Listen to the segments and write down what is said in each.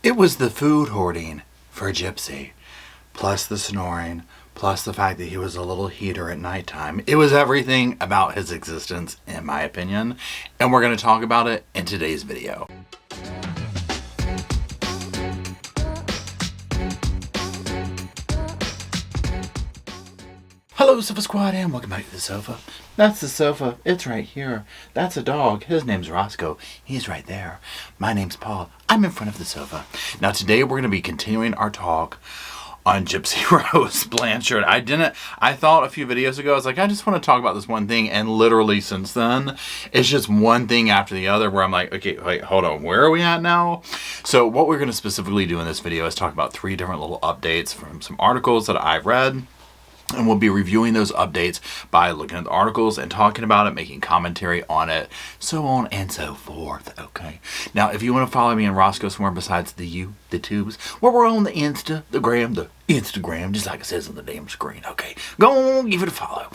It was the food hoarding for Gypsy, plus the snoring, plus the fact that he was a little heater at nighttime. It was everything about his existence, in my opinion, and we're going to talk about it in today's video. Hello, Sofa Squad, and welcome back to the sofa. That's the sofa. It's right here. That's a dog. His name's Roscoe. He's right there. My name's Paul. I'm in front of the sofa. Now, today we're going to be continuing our talk on Gypsy Rose Blanchard. I thought a few videos ago, I was like, I just want to talk about this one thing, and literally since then, it's just one thing after the other where I'm like, okay, wait, hold on, where are we at now? So what we're going to specifically do in this video is talk about 3 different little updates from some articles that I've read. And we'll be reviewing those updates by looking at the articles and talking about it, making commentary on it, so on and so forth, okay? Now, if you want to follow me and Roscoe somewhere besides the tubes, well, we're on the Instagram, just like it says on the damn screen, okay? Go on, give it a follow.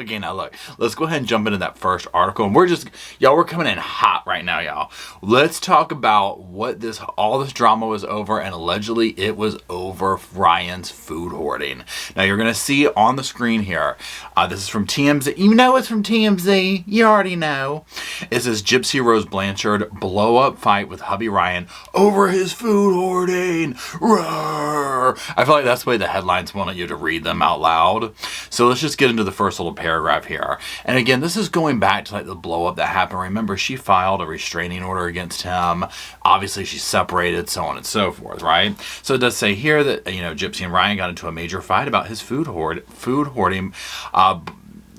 Okay, now look, let's go ahead and jump into that first article. And we're coming in hot right now, y'all. Let's talk about what all this drama was over, and allegedly it was over Ryan's food hoarding. Now, you're going to see on the screen here, this is from TMZ. You know it's from TMZ. You already know. It says, Gypsy Rose Blanchard blow-up fight with hubby Ryan over his food hoarding. Roar. I feel like that's the way the headlines want you to read them out loud. So let's just get into the first little paragraph here. And again, this is going back to like the blow-up that happened. Remember, she filed a restraining order against him. Obviously, she's separated, so on and so forth, right? So it does say here that, Gypsy and Ryan got into a major fight about his food hoarding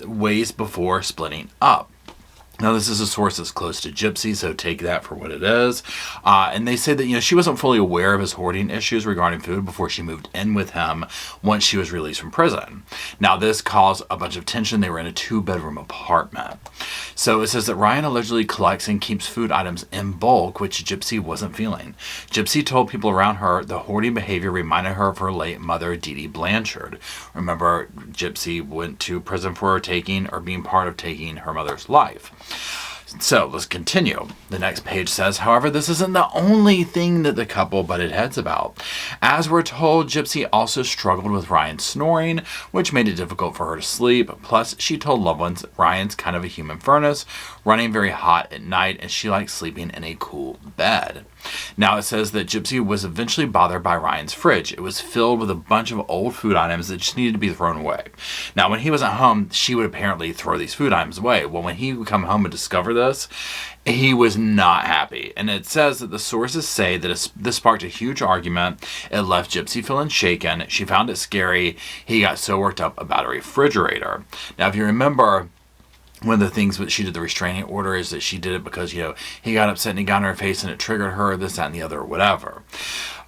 ways before splitting up. Now, this is a source that's close to Gypsy, so take that for what it is. And they say that, she wasn't fully aware of his hoarding issues regarding food before she moved in with him once she was released from prison. Now, this caused a bunch of tension. They were in a 2-bedroom apartment. So it says that Ryan allegedly collects and keeps food items in bulk, which Gypsy wasn't feeling. Gypsy told people around her the hoarding behavior reminded her of her late mother, Dee Dee Blanchard. Remember, Gypsy went to prison for being part of taking her mother's life. So let's continue. The next page says, however, this isn't the only thing that the couple butted heads about. As we're told, Gypsy also struggled with Ryan's snoring, which made it difficult for her to sleep. Plus, she told loved ones Ryan's kind of a human furnace, running very hot at night, and she likes sleeping in a cool bed. Now it says that Gypsy was eventually bothered by Ryan's fridge. It was filled with a bunch of old food items that just needed to be thrown away. Now, when he wasn't home, she would apparently throw these food items away. Well, when he would come home and discover this, he was not happy. And it says that the sources say that this sparked a huge argument. It left Gypsy feeling shaken. She found it scary. He got so worked up about a refrigerator. Now, if you remember, one of the things that she did the restraining order is that she did it because, he got upset and he got in her face and it triggered her, this, that, and the other, or whatever.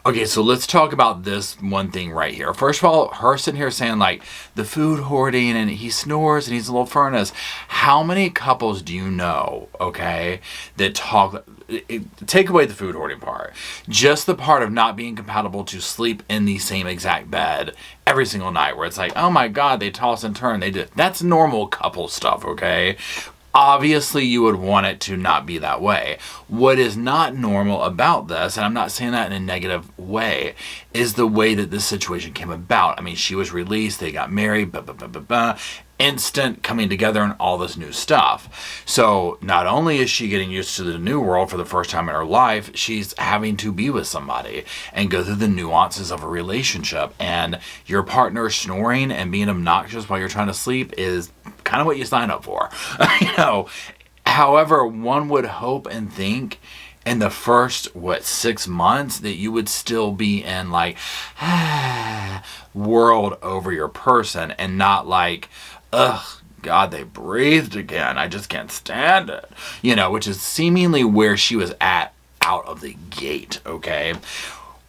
Okay, so let's talk about this one thing right here. First of all, her sitting here saying, like, the food hoarding and he snores and he's a little furnace. How many couples do you know, okay, that talk... Take away the food hoarding part. Just the part of not being compatible to sleep in the same exact bed every single night where it's like, oh my God, they toss and turn. That's normal couple stuff, okay? Obviously, you would want it to not be that way. What is not normal about this, and I'm not saying that in a negative way, is the way that this situation came about. I mean, she was released, they got married, instant coming together and all this new stuff. So not only is she getting used to the new world for the first time in her life, she's having to be with somebody and go through the nuances of a relationship. And your partner snoring and being obnoxious while you're trying to sleep is kind of what you sign up for. However, one would hope and think in the first, 6 months that you would still be in like world over your person and not like, ugh, God, they breathed again. I just can't stand it. Which is seemingly where she was at out of the gate, okay?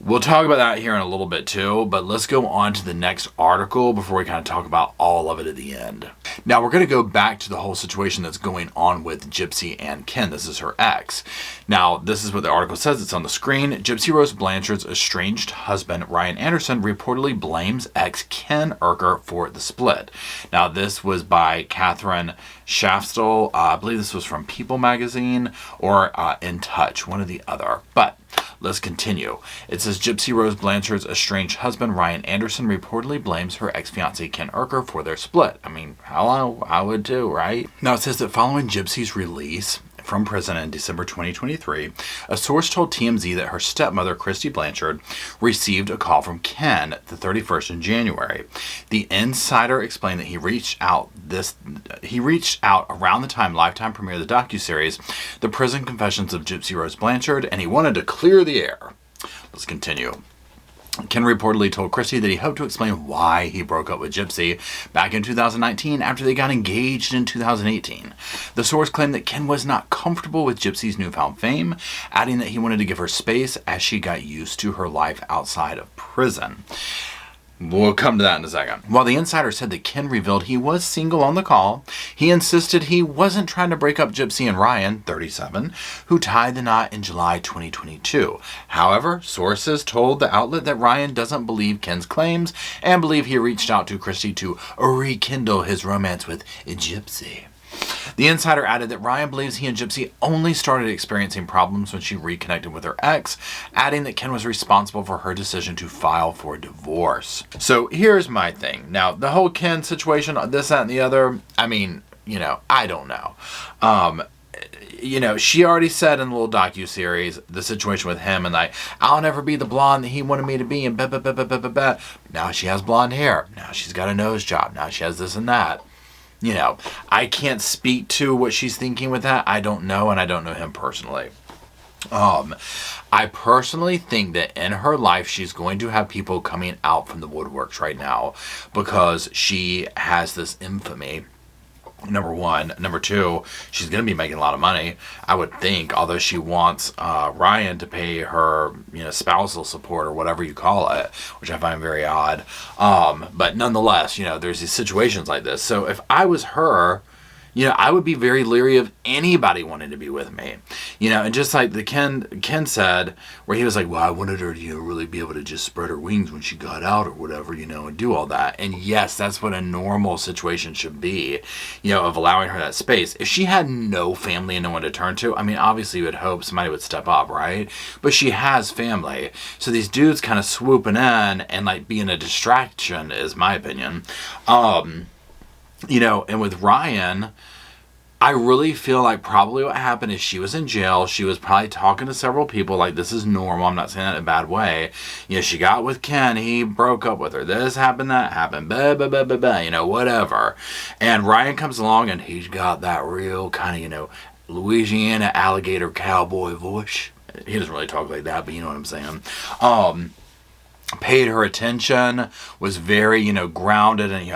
We'll talk about that here in a little bit too, but let's go on to the next article before we kind of talk about all of it at the end. Now, we're going to go back to the whole situation that's going on with Gypsy and Ken. This is her ex. Now, this is what the article says. It's on the screen. Gypsy Rose Blanchard's estranged husband, Ryan Anderson, reportedly blames ex Ken Urker for the split. Now, this was by Catherine Shafstall. I believe this was from People magazine or In Touch, one or the other. But Let's continue. It says Gypsy Rose Blanchard's estranged husband, Ryan Anderson, reportedly blames her ex-fiancé, Ken Urker, for their split. I mean, hello, I would too, right? Now, it says that following Gypsy's release from prison in December 2023, a source told TMZ that her stepmother, Christy Blanchard, received a call from Ken the 31st in January. The insider explained that he reached out around the time Lifetime premiered the docuseries, The Prison Confessions of Gypsy Rose Blanchard, and he wanted to clear the air. Let's continue. Ken reportedly told Christy that he hoped to explain why he broke up with Gypsy back in 2019 after they got engaged in 2018. The source claimed that Ken was not comfortable with Gypsy's newfound fame, adding that he wanted to give her space as she got used to her life outside of prison. We'll come to that in a second. While the insider said that Ken revealed he was single on the call, he insisted he wasn't trying to break up Gypsy and Ryan, 37, who tied the knot in July 2022. However, sources told the outlet that Ryan doesn't believe Ken's claims and believe he reached out to Christy to rekindle his romance with Gypsy. The insider added that Ryan believes he and Gypsy only started experiencing problems when she reconnected with her ex, adding that Ken was responsible for her decision to file for divorce. So here's my thing. Now, the whole Ken situation, this, that, and the other, I mean, I don't know. She already said in the little docuseries the situation with him, and like, I'll never be the blonde that he wanted me to be, and blah. Now she has blonde hair. Now she's got a nose job. Now she has this and that. I can't speak to what she's thinking with that. I don't know, and I don't know him personally. I personally think that in her life, she's going to have people coming out from the woodworks right now because she has this infamy. Number one. Number two, she's going to be making a lot of money, I would think, although she wants Ryan to pay her, spousal support or whatever you call it, which I find very odd. But nonetheless, there's these situations like this. So if I was her, I would be very leery of anybody wanting to be with me. And just like the Ken said, where he was like, well, I wanted her to, really be able to just spread her wings when she got out or whatever, and do all that. And yes, that's what a normal situation should be, of allowing her that space. If she had no family and no one to turn to, I mean, obviously you would hope somebody would step up, right? But she has family. So these dudes kind of swooping in and like being a distraction is my opinion. And with Ryan, I really feel like probably what happened is she was in jail. She was probably talking to several people like, this is normal. I'm not saying that in a bad way. She got with Ken. He broke up with her. This happened, that happened, whatever. And Ryan comes along and he's got that real kind of, Louisiana alligator cowboy voice. He doesn't really talk like that, but you know what I'm saying. Paid her attention, was very, grounded, and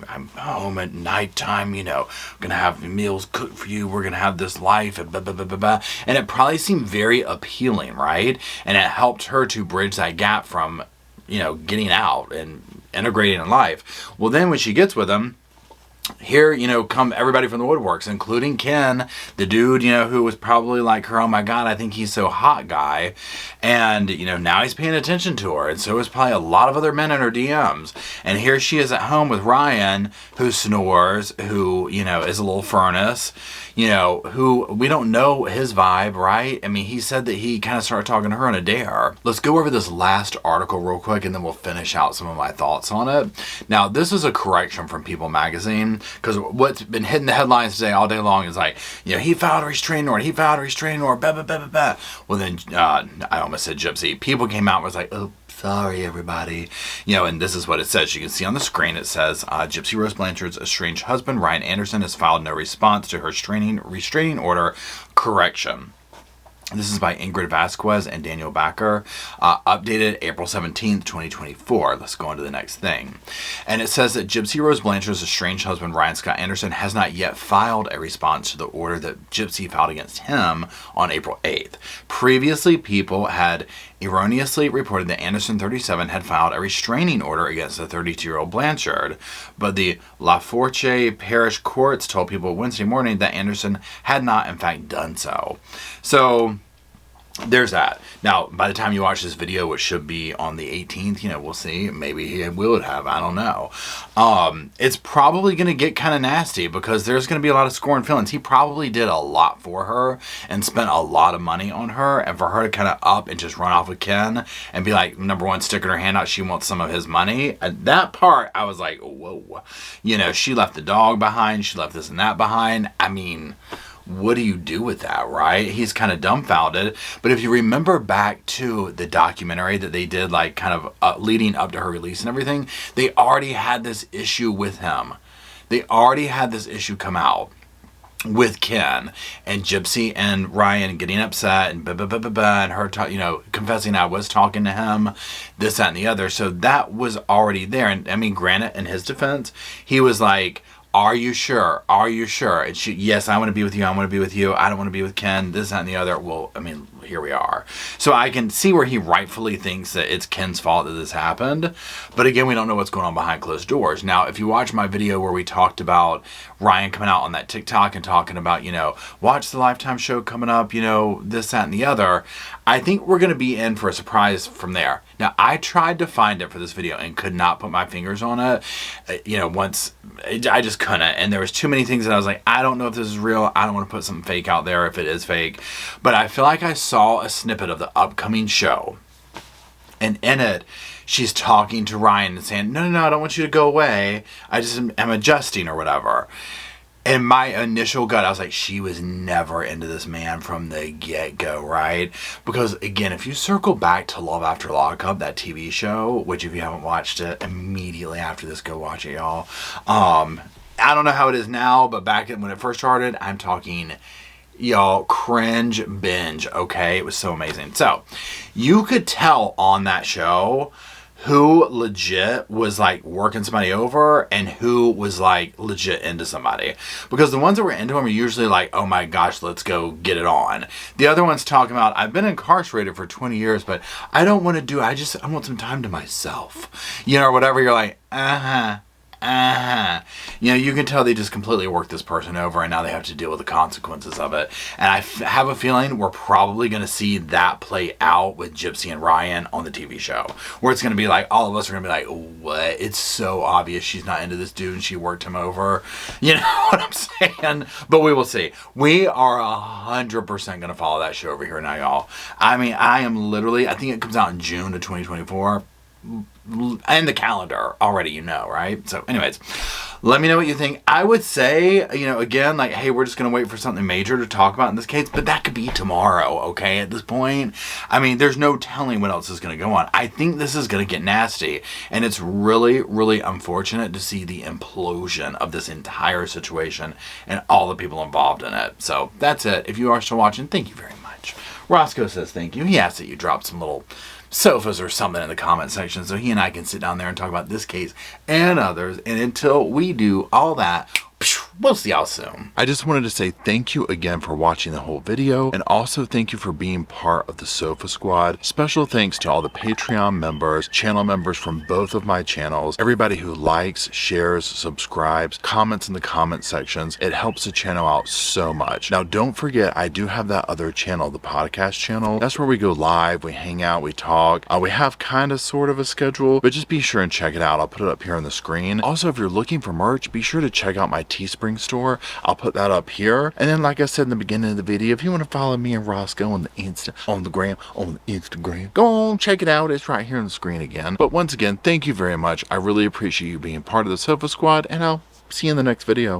I'm home at nighttime, gonna have meals cooked for you, we're gonna have this life, and blah, blah, blah, blah, blah. And it probably seemed very appealing, right? And it helped her to bridge that gap from, getting out and integrating in life. Well, then when she gets with him, here, come everybody from the woodworks, including Ken, the dude, who was probably like her, oh my God, I think he's so hot guy. And, now he's paying attention to her. And so is probably a lot of other men in her DMs. And here she is at home with Ryan, who snores, who, is a little furnace, who we don't know his vibe, right? I mean, he said that he kind of started talking to her on a dare. Let's go over this last article real quick, and then we'll finish out some of my thoughts on it. Now, this is a correction from People Magazine, because what's been hitting the headlines today all day long is like, he filed a restraining order, blah, blah, blah, blah, blah. Well, then, I almost said Gypsy. People came out and was like, oh, sorry, everybody. And this is what it says. You can see on the screen, it says, Gypsy Rose Blanchard's estranged husband, Ryan Anderson, has filed no response to her restraining order correction. This is by Ingrid Vasquez and Daniel Backer, updated April 17th, 2024. Let's go on to the next thing. And it says that Gypsy Rose Blanchard's estranged husband, Ryan Scott Anderson, has not yet filed a response to the order that Gypsy filed against him on April 8th. Previously, People had erroneously reported that Anderson, 37, had filed a restraining order against the 32-year-old Blanchard, but the La Force Parish Courts told People Wednesday morning that Anderson had not, in fact, done so. So, there's that. Now, by the time you watch this video, which should be on the 18th, we'll see. Maybe he will have. I don't know. It's probably going to get kind of nasty because there's going to be a lot of scorn feelings. He probably did a lot for her and spent a lot of money on her. And for her to kind of up and just run off with Ken and be like, number one, sticking her hand out, she wants some of his money. At that part, I was like, whoa. She left the dog behind. She left this and that behind. I mean, what do you do with that, right? He's kind of dumbfounded. But if you remember back to the documentary that they did, like kind of leading up to her release and everything, they already had this issue with him. They already had this issue come out with Ken and Gypsy and Ryan getting upset and and her confessing I was talking to him, this, that, and the other. So that was already there. And I mean, granted, in his defense, he was like, are you sure? Are you sure? And she, yes, I want to be with you. I want to be with you. I don't want to be with Ken, this, that, and the other. Well, I mean, here we are. So I can see where he rightfully thinks that it's Ken's fault that this happened. But again, we don't know what's going on behind closed doors. Now, if you watch my video where we talked about Ryan coming out on that TikTok and talking about, watch the Lifetime show coming up, this, that, and the other, I think we're going to be in for a surprise from there. Now, I tried to find it for this video and could not put my fingers on it. I just couldn't. And there was too many things that I was like, I don't know if this is real. I don't want to put something fake out there if it is fake. But I feel like I saw a snippet of the upcoming show. And in it, she's talking to Ryan and saying, no, I don't want you to go away. I just am adjusting or whatever. And my initial gut, I was like, she was never into this man from the get-go, right? Because, again, if you circle back to Love After Lockup, that TV show, which if you haven't watched it, immediately after this, go watch it, y'all. I don't know how it is now, but back when it first started, I'm talking, y'all, cringe binge, okay? It was so amazing. So, you could tell on that show who legit was like working somebody over and who was like legit into somebody. Because the ones that were into him are usually like, oh my gosh, let's go get it on. The other one's talking about, I've been incarcerated for 20 years, but I don't want to do, I want some time to myself. Or whatever. You're like, you can tell they just completely worked this person over and now they have to deal with the consequences of it. And I have a feeling we're probably going to see that play out with Gypsy and Ryan on the TV show, where it's going to be like, all of us are going to be like, what? It's so obvious she's not into this dude and she worked him over. You know what I'm saying? But we will see. We are 100% going to follow that show over here now, y'all. I mean, I think it comes out in June of 2024. And the calendar already, right? So anyways, let me know what you think. I would say, again, like, hey, we're just going to wait for something major to talk about in this case, but that could be tomorrow, okay? At this point, I mean, there's no telling what else is going to go on. I think this is going to get nasty, and it's really, really unfortunate to see the implosion of this entire situation and all the people involved in it. So that's it. If you are still watching, thank you very much. Roscoe says thank you. He asked that you drop some little sofas or something in the comment section so he and I can sit down there and talk about this case and others. And until we do all that, we'll see y'all soon. I just wanted to say thank you again for watching the whole video, and also thank you for being part of the Sofa Squad. Special thanks to all the Patreon members, channel members from both of my channels, everybody who likes, shares, subscribes, comments in the comment sections. It helps the channel out so much. Now, don't forget, I do have that other channel, the podcast channel. That's where we go live, we hang out, we talk. We have kind of sort of a schedule, but just be sure and check it out. I'll put it up here on the screen. Also, if you're looking for merch, be sure to check out my Teespring store. I'll put that up here. And then, like I said in the beginning of the video, if you want to follow me and Roscoe on the Instagram, go on, check it out. It's right here on the screen again. But once again, thank you very much. I really appreciate you being part of the Sofa Squad, and I'll see you in the next video.